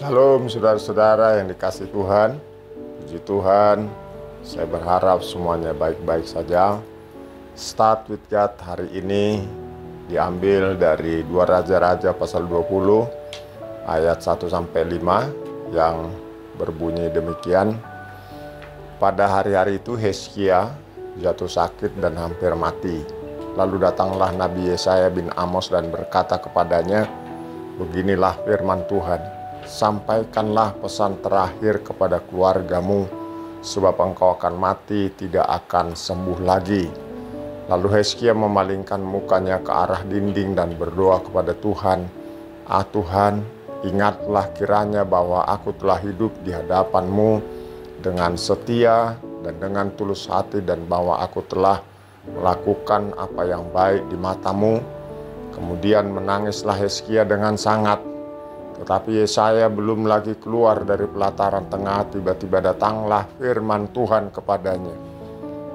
Shalom saudara-saudara yang dikasihi Tuhan. Puji Tuhan, saya berharap semuanya baik-baik saja. Start with God hari ini diambil dari 2 Raja-Raja pasal 20 ayat 1-5 yang berbunyi demikian. Pada hari-hari itu Hezkia jatuh sakit dan hampir mati. Lalu datanglah Nabi Yesaya bin Amos dan berkata kepadanya, "Beginilah firman Tuhan, sampaikanlah pesan terakhir kepada keluargamu, sebab engkau akan mati, tidak akan sembuh lagi." Lalu Hezkia memalingkan mukanya ke arah dinding dan berdoa kepada Tuhan, "Ah Tuhan, ingatlah kiranya bahwa aku telah hidup di hadapan-Mu dengan setia dan dengan tulus hati, dan bahwa aku telah melakukan apa yang baik di mata-Mu." Kemudian menangislah Hezkia dengan sangat. Tetapi Yesaya belum lagi keluar dari pelataran tengah, tiba-tiba datanglah firman Tuhan kepadanya,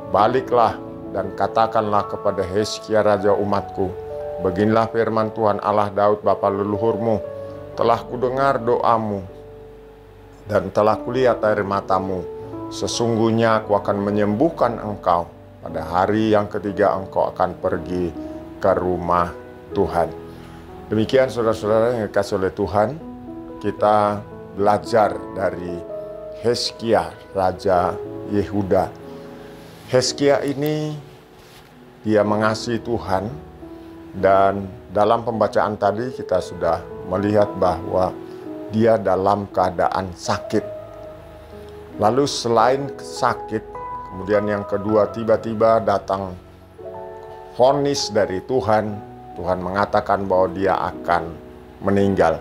"Baliklah dan katakanlah kepada Hezkia raja umatku, beginilah firman Tuhan Allah Daud bapa leluhurmu, telah kudengar doamu dan telah kulihat air matamu. Sesungguhnya aku akan menyembuhkan engkau. Pada hari yang ketiga engkau akan pergi ke rumah Tuhan." Demikian saudara-saudara yang dikasihi oleh Tuhan, kita belajar dari Hezkia, Raja Yehuda. Hezkia ini dia mengasihi Tuhan, dan dalam pembacaan tadi kita sudah melihat bahwa dia dalam keadaan sakit. Lalu selain sakit, kemudian yang kedua tiba-tiba datang vonis dari Tuhan. Tuhan mengatakan bahwa dia akan meninggal.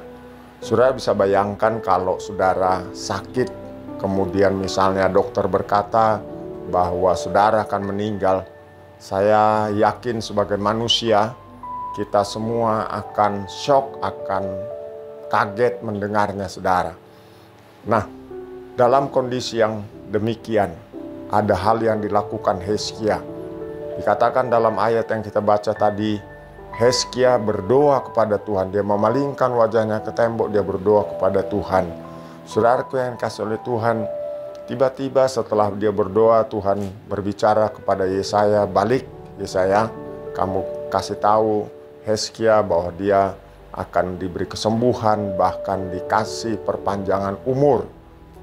Saudara bisa bayangkan kalau saudara sakit, kemudian misalnya dokter berkata bahwa saudara akan meninggal. Saya yakin sebagai manusia, kita semua akan shock, akan kaget mendengarnya saudara. Nah, dalam kondisi yang demikian, ada hal yang dilakukan Hezkia. Dikatakan dalam ayat yang kita baca tadi, Hezkia berdoa kepada Tuhan. Dia memalingkan wajahnya ke tembok, dia berdoa kepada Tuhan. Saudaraku yang dikasihi oleh Tuhan, tiba-tiba setelah dia berdoa, Tuhan berbicara kepada Yesaya, "Balik Yesaya, kamu kasih tahu Hezkia bahwa dia akan diberi kesembuhan, bahkan dikasih perpanjangan umur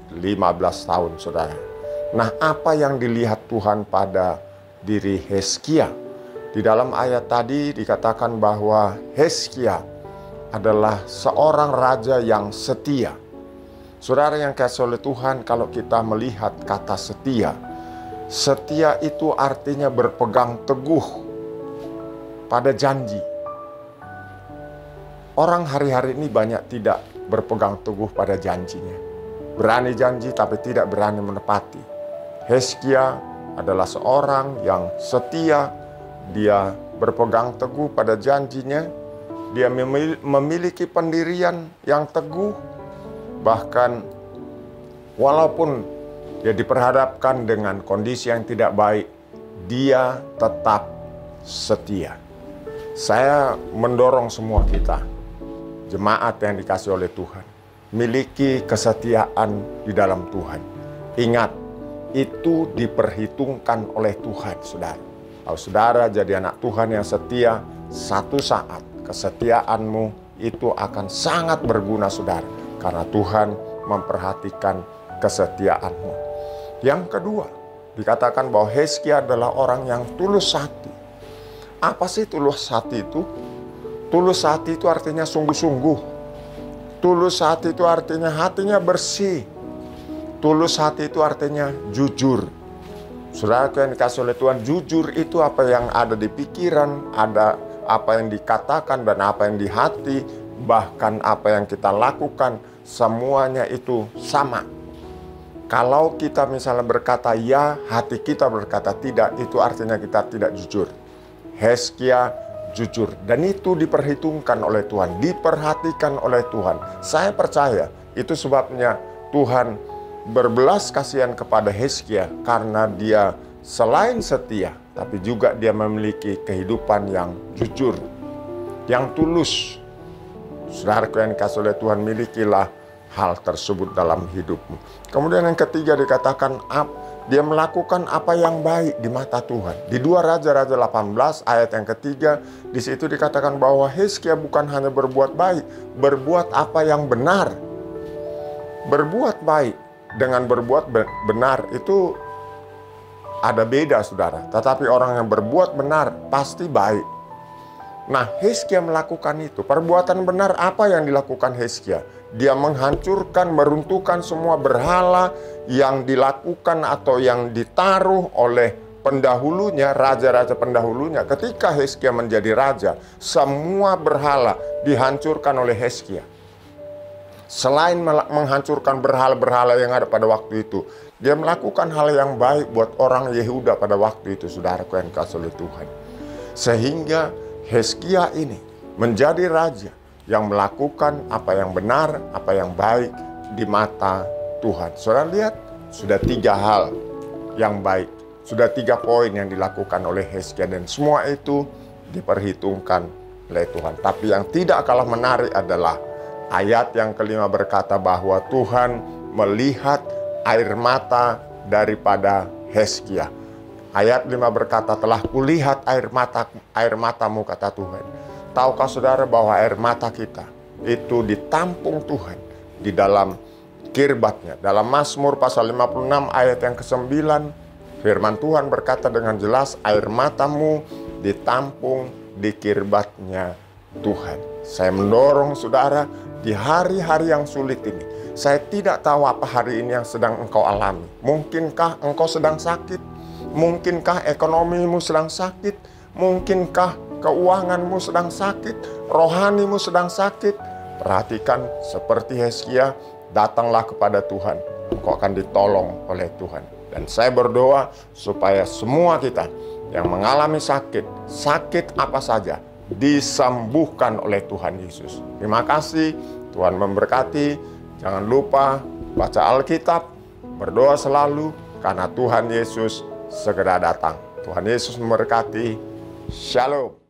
15 tahun saudara." Nah, apa yang dilihat Tuhan pada diri Hezkia? Di dalam ayat tadi dikatakan bahwa Hezkia adalah seorang raja yang setia. Saudara yang dikasihi oleh Tuhan, kalau kita melihat kata setia, setia itu artinya berpegang teguh pada janji. Orang hari-hari ini banyak tidak berpegang teguh pada janjinya. Berani janji tapi tidak berani menepati. Hezkia adalah seorang yang setia. Dia berpegang teguh pada janjinya. Dia memiliki pendirian yang teguh. Bahkan walaupun dia diperhadapkan dengan kondisi yang tidak baik, dia tetap setia. Saya mendorong semua kita, jemaat yang dikasihi oleh Tuhan, miliki kesetiaan di dalam Tuhan. Ingat, itu diperhitungkan oleh Tuhan, saudara. Kalau saudara jadi anak Tuhan yang setia, satu saat kesetiaanmu itu akan sangat berguna saudara, karena Tuhan memperhatikan kesetiaanmu. Yang kedua, dikatakan bahwa Hezkia adalah orang yang tulus hati. Apa sih tulus hati itu? Tulus hati itu artinya sungguh-sungguh. Tulus hati itu artinya hatinya bersih. Tulus hati itu artinya jujur. Saudara yang dikasihi oleh Tuhan, jujur itu apa yang ada di pikiran, ada apa yang dikatakan dan apa yang di hati, bahkan apa yang kita lakukan, semuanya itu sama. Kalau kita misalnya berkata ya, hati kita berkata tidak, itu artinya kita tidak jujur. Hezkia jujur, dan itu diperhitungkan oleh Tuhan, diperhatikan oleh Tuhan. Saya percaya itu sebabnya Tuhan berbelas kasihan kepada Hezkia, karena dia selain setia, tapi juga dia memiliki kehidupan yang jujur, yang tulus. Saudaraku yang dikasihi oleh Tuhan, milikilah hal tersebut dalam hidupmu. Kemudian yang ketiga dikatakan dia melakukan apa yang baik di mata Tuhan. Di 2 Raja-Raja 18 ayat yang ketiga, di situ dikatakan bahwa Hizkia bukan hanya berbuat baik, berbuat apa yang benar. Berbuat baik dengan berbuat benar itu ada beda, saudara. Tetapi orang yang berbuat benar pasti baik. Nah, Hizkia melakukan itu. Perbuatan benar apa yang dilakukan Hizkia? Dia menghancurkan, meruntuhkan semua berhala yang dilakukan atau yang ditaruh oleh pendahulunya, raja-raja pendahulunya. Ketika Hizkia menjadi raja, semua berhala dihancurkan oleh Hizkia. Selain menghancurkan berhala-berhala yang ada pada waktu itu, dia melakukan hal yang baik buat orang Yehuda pada waktu itu, saudaraku yang dikasihi oleh Tuhan. Sehingga Hizkia ini menjadi raja yang melakukan apa yang benar, apa yang baik di mata Tuhan. Saudara lihat, sudah 3 hal yang baik, sudah 3 poin yang dilakukan oleh Hizkia, dan semua itu diperhitungkan oleh Tuhan. Tapi yang tidak kalah menarik adalah ayat yang kelima berkata bahwa Tuhan melihat air mata daripada Hizkia. Ayat 5 berkata, telah kulihat air matamu, kata Tuhan. Tahukah saudara bahwa air mata kita itu ditampung Tuhan di dalam kirbatnya? Dalam Mazmur pasal 56 ayat yang ke-9, firman Tuhan berkata dengan jelas, air matamu ditampung di kirbatnya Tuhan. Saya mendorong saudara di hari-hari yang sulit ini. Saya tidak tahu apa hari ini yang sedang engkau alami. Mungkinkah engkau sedang sakit? Mungkinkah ekonomimu sedang sakit? Mungkinkah keuanganmu sedang sakit? Rohanimu sedang sakit? Perhatikan seperti Hizkia, datanglah kepada Tuhan. Engkau akan ditolong oleh Tuhan. Dan saya berdoa supaya semua kita yang mengalami sakit apa saja, disembuhkan oleh Tuhan Yesus. Terima kasih, Tuhan memberkati. Jangan lupa baca Alkitab, berdoa selalu, karena Tuhan Yesus segera datang. Tuhan Yesus memberkati. Shalom.